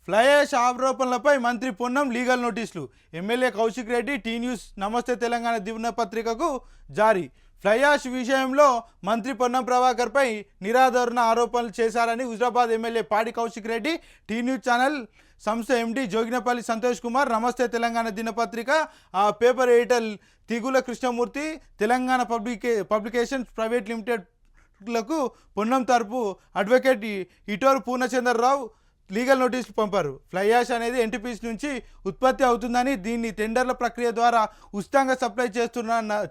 Fly ash ఆరోపణలపై మంత్రి Ponnam legal నోటీసులు. MLA Kaushik Reddy T News Namaste Telangana దినపత్రికకు జారీ. ఫ్లై యాష్ విషయంలో మంత్రి పొన్నం ప్రభాకర్పై నిరాధారణ ఆరోపణలు చేశారని Huzurabad MLA Padi Kaushik Reddy T news channel సంస్థ ఎండి జోగినపల్లి సంతోష్ కుమార్ నమస్తే తెలంగాణ దినపత్రిక paper editor Tigula Krishnamurthy Telangana publications private లిమిటెడ్లకు పొన్నం తరపు అడ్వకేట్ ఇటోరు పూర్ణచంద్రరావు లీగల్ నోటీసులు పంపారు. ఫ్లై యాష్ అనేది ఎన్టీపీసీ నుంచి ఉత్పత్తి అవుతుందని, దీన్ని టెండర్ల ప్రక్రియ ద్వారా ఉచితంగా సప్లై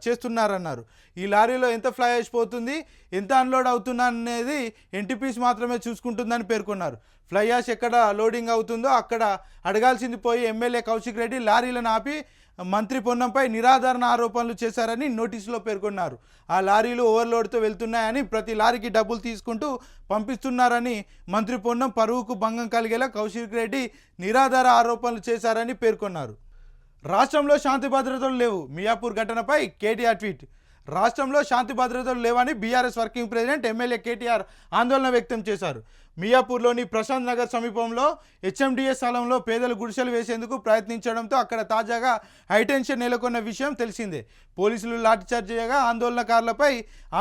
చేస్తున్నారన్నారు. ఈ లారీలో ఎంత ఫ్లై యాష్ పోతుంది, ఎంత అన్లోడ్ అవుతున్నా అనేది ఎన్టీపీసీ మాత్రమే చూసుకుంటుందని పేర్కొన్నారు. ఫ్లై యాష్ ఎక్కడ లోడింగ్ అవుతుందో అక్కడ అడగాల్సింది పోయి ఎమ్మెల్యే కౌశిక్ రెడ్డి లారీలను ఆపి మంత్రి పొన్నంపై నిరాధారణ ఆరోపణలు చేశారని నోటీసులో పేర్కొన్నారు. ఆ లారీలు ఓవర్లోడ్తో వెళ్తున్నాయని, ప్రతి లారీకి డబ్బులు తీసుకుంటూ పంపిస్తున్నారని, మంత్రి పొన్నం పరువుకు భంగం కలిగేలా కౌశిక్ రెడ్డి నిరాధార ఆరోపణలు చేశారని పేర్కొన్నారు. రాష్ట్రంలో శాంతి భద్రతలు లేవు, మియాపూర్ ఘటనపై కేటీఆర్ ట్వీట్. రాష్ట్రంలో శాంతి భద్రతలు లేవని BRS working president MLA KTR ఆందోళన వ్యక్తం చేశారు. మియాపూర్లోని ప్రశాంత్ నగర్ సమీపంలో హెచ్ఎండిఏ స్థలంలో పేదలు గుడిసెలు వేసేందుకు ప్రయత్నించడంతో అక్కడ తాజాగా హైటెన్షన్ నెలకొన్న విషయం తెలిసిందే. పోలీసులు లాఠీచార్జ్ చేయగా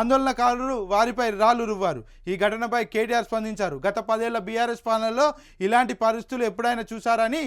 ఆందోళనకారులు వారిపై రాళ్లు రువ్వారు. ఈ ఘటనపై కేటీఆర్ స్పందించారు. గత 10 ఏళ్ల బీఆర్ఎస్ పాలనలో ఇలాంటి పరిస్థితులు ఎప్పుడైనా చూశారని